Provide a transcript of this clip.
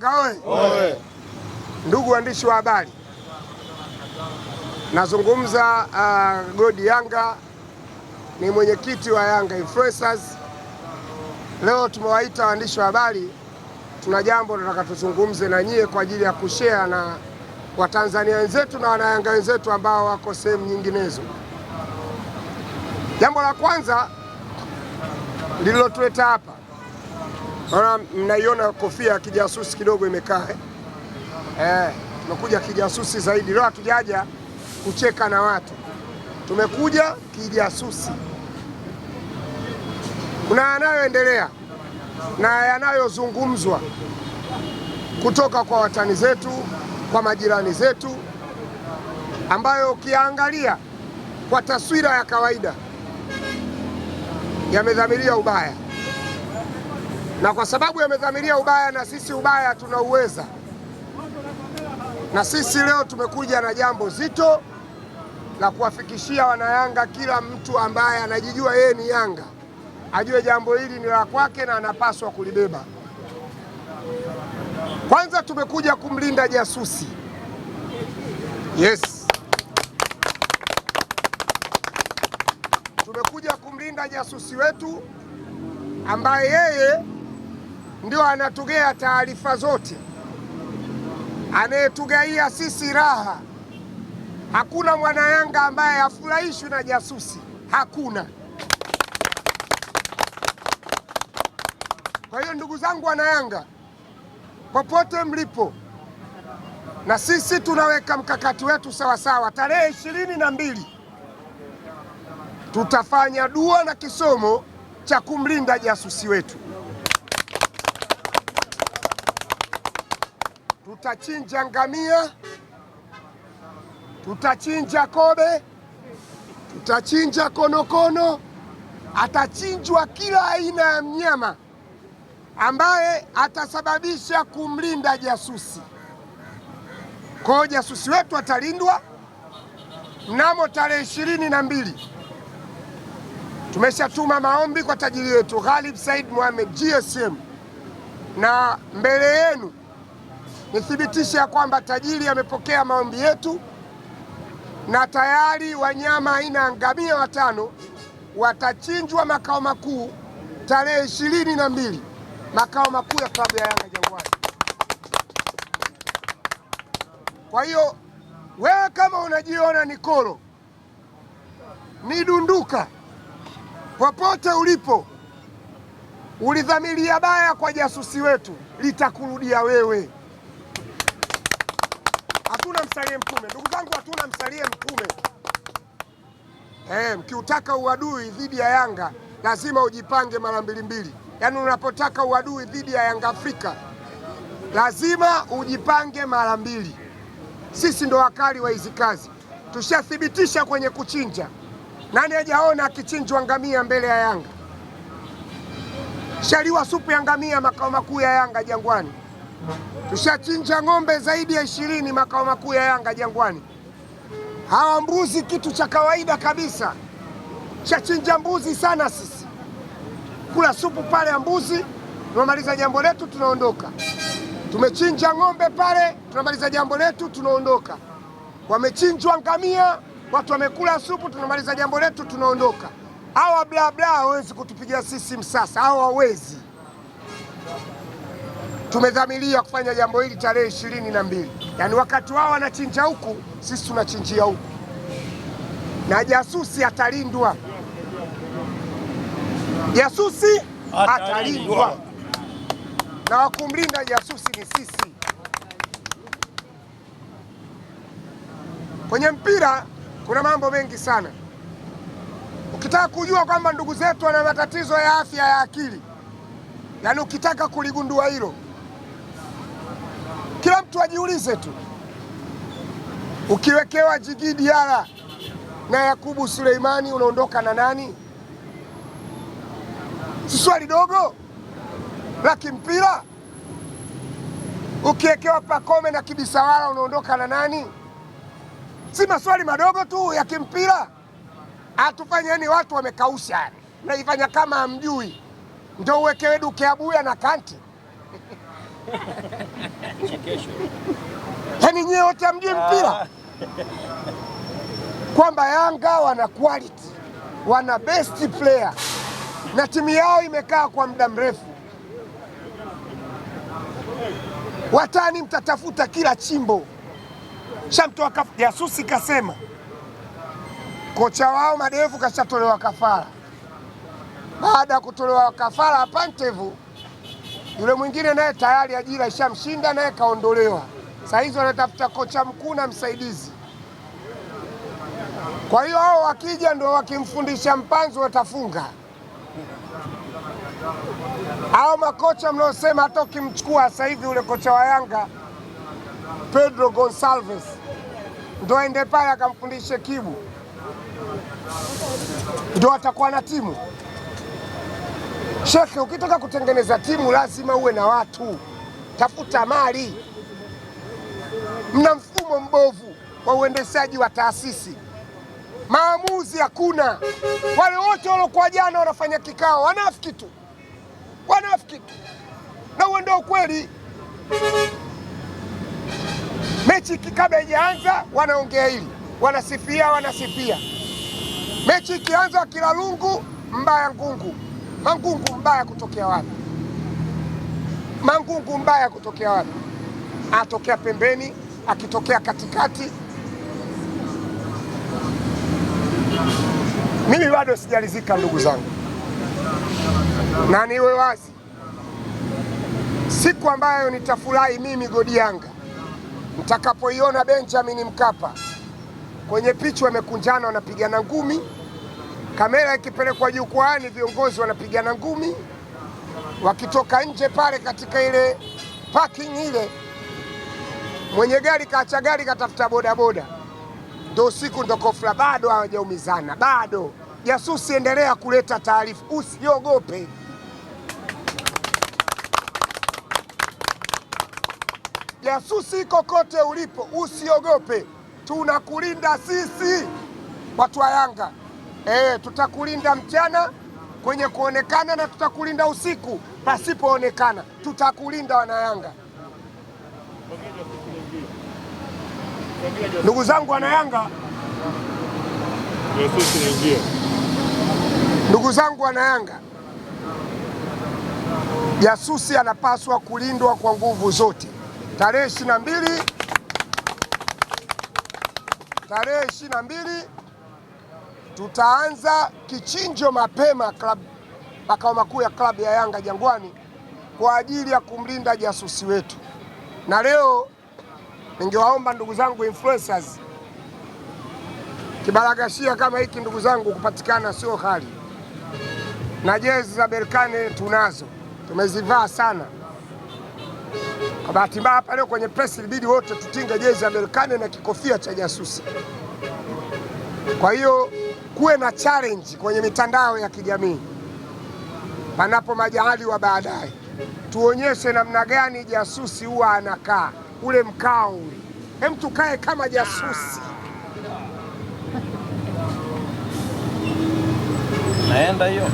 Yanga oye! Ndugu waandishi wa habari, nazungumza Godi Yanga, ni mwenyekiti wa Yanga Influencers. Leo tumewaita waandishi wa habari, tuna jambo tunataka tuzungumze na nyie kwa ajili ya kushare na Watanzania wenzetu na wanayanga wenzetu ambao wako sehemu nyinginezo. Jambo la kwanza lililotuleta hapa, mnaiona kofia ya kijasusi kidogo imekaa tumekuja kijasusi zaidi. Leo hatujaja kucheka na watu, tumekuja kijasusi. Kuna yanayoendelea na yanayozungumzwa kutoka kwa watani zetu, kwa majirani zetu, ambayo ukiangalia kwa taswira ya kawaida yamedhamiria ubaya, na kwa sababu yamedhamiria ubaya, na sisi ubaya tunauweza, na sisi leo tumekuja na jambo zito la kuwafikishia wanayanga. Kila mtu ambaye anajijua yeye ni Yanga ajue jambo hili ni la kwake na anapaswa kulibeba. Kwanza tumekuja kumlinda jasusi. Yes, tumekuja kumlinda jasusi wetu ambaye yeye ndio anatugea taarifa zote, anayetugaia sisi raha. Hakuna mwana Yanga ambaye hafurahishwi na jasusi, hakuna. Kwa hiyo ndugu zangu wana Yanga, popote mlipo, na sisi tunaweka mkakati wetu sawasawa. Tarehe 22 tutafanya dua na kisomo cha kumlinda jasusi wetu. Tutachinja ngamia, tutachinja kobe, tutachinja konokono, atachinjwa kila aina ya mnyama ambaye atasababisha kumlinda jasusi. Kwa hiyo jasusi wetu atalindwa mnamo tarehe 22. Tumeshatuma maombi kwa tajiri wetu Ghalib Said Mohamed GSM, na mbele yenu nithibitisha kwamba tajiri amepokea maombi yetu, na tayari wanyama aina ya ngamia 5 watachinjwa makao makuu tarehe 22, makao makuu ya klabu ya Yanga Jangwani. Kwa hiyo wewe kama unajiona ni koro, ni dunduka, popote ulipo, ulidhamiria baya kwa jasusi wetu, litakurudia wewe. Hatuna msalie mtume, ndugu zangu, hatuna msalie mtume. Mkiutaka uadui dhidi ya Yanga lazima ujipange mara mbili. Yaani unapotaka uadui dhidi ya Yanga Afrika lazima ujipange mara mbili. Sisi ndo wakali wa hizi kazi, tushathibitisha kwenye kuchinja. Nani hajaona akichinjwa ngamia mbele ya Yanga? Shaliwa supu ya ngamia makao makuu ya Yanga Jangwani. Tushachinja ng'ombe zaidi ya 20 makao makuu ya Yanga Jangwani. Hawa mbuzi kitu cha kawaida kabisa. Tushachinja mbuzi sana sisi. Kula supu pale ya mbuzi, tunamaliza jambo letu tunaondoka. Tumechinja ng'ombe pale, tunamaliza jambo letu tunaondoka. Wamechinjwa ngamia, watu wamekula supu, tunamaliza jambo letu tunaondoka. Hawa bla bla hawezi kutupigia sisi msasa, hawa hawezi. Tumedhamiria kufanya jambo hili tarehe 22. Yaani wakati wao wanachinja huku, sisi tunachinjia huku. Na jasusi atalindwa. Jasusi atalindwa. Na wakumlinda jasusi ni sisi. Kwenye mpira kuna mambo mengi sana. Ukitaka kujua kwamba ndugu zetu wana matatizo ya afya ya akili, yaani ukitaka kuligundua hilo, kila mtu ajiulize tu, ukiwekewa Djigui Diarra na Yakubu Suleimani unaondoka na nani? Si swali dogo la kimpira. Ukiwekewa Pacome na Kibisawala unaondoka na nani? Si maswali madogo tu ya kimpira. Atufanyeni watu wamekausha, naifanya kama hamjui, ndio uwekewe Duke Abuya na Kanti. Yaani nyewe wote hamjui mpira kwamba Yanga wana quality, wana best player na timu yao imekaa kwa muda mrefu. Watani mtatafuta kila chimbo. Shamtoa jasusi kasema kocha wao Madevu kashatolewa kafara. Baada ya kutolewa kafara Pantevu, yule mwingine naye tayari ajira ishamshinda, naye kaondolewa. Sasa hizo wanatafuta kocha mkuu na msaidizi. Kwa hiyo hao wakija ndio wakimfundisha Mpanzu watafunga. Hao makocha mnaosema hata ukimchukua sasa hivi ule kocha wa Yanga Pedro Gonçalves ndio aende pale akamfundishe Kibu, ndio atakuwa na timu. Shekhe, ukitaka kutengeneza timu lazima uwe na watu, tafuta mali. Mna mfumo mbovu wa uendeshaji wa taasisi, maamuzi hakuna. Wale wote waliokuwa jana wanafanya kikao wanafiki tu, na huo ndio ukweli. Mechi kabla haijaanza wanaongea hili, wanasifia. Mechi ikianza kila lungu mbaya ngungu. Mangungu mbaya kutokea wapi? Atokea pembeni, akitokea katikati. Mimi bado sijalizika ndugu zangu, na niwe wazi, siku ambayo nitafurahi mimi Godi Yanga nitakapoiona Benjamin Mkapa kwenye pichu wamekunjana wanapigana ngumi, kamera ikipelekwa jukwaani viongozi wanapigana ngumi, wakitoka nje pale katika ile parking ile, mwenye gari kaacha gari katafuta bodaboda, ndio siku ndo kofla. Bado hawajaumizana, bado. Jasusi, endelea kuleta taarifa, usiogope. Jasusi, kokote ulipo usiogope, tunakulinda sisi watu wa Yanga. Tutakulinda mchana kwenye kuonekana na tutakulinda usiku pasipoonekana. Tutakulinda wana Yanga. Ndugu zangu wana Yanga, jasusi anapaswa kulindwa kwa nguvu zote. Tarehe 22 tutaanza kichinjo mapema makao makuu ya klabu ya Yanga Jangwani kwa ajili ya kumlinda jasusi wetu. Na leo ningewaomba ndugu zangu influencers, kibaragashia kama hiki ndugu zangu kupatikana sio hali, na jezi za Berkane tunazo, tumezivaa sana. Kwa bahati mbaya hapa leo kwenye press ilibidi wote tutinge jezi ya Berkane na kikofia cha jasusi. Kwa hiyo kuwe na challenge kwenye mitandao ya kijamii, panapo majaliwa baadaye tuonyeshe namna gani jasusi huwa anakaa, ule mkao ule. Hem, tukae kama jasusi. Naenda hiyo.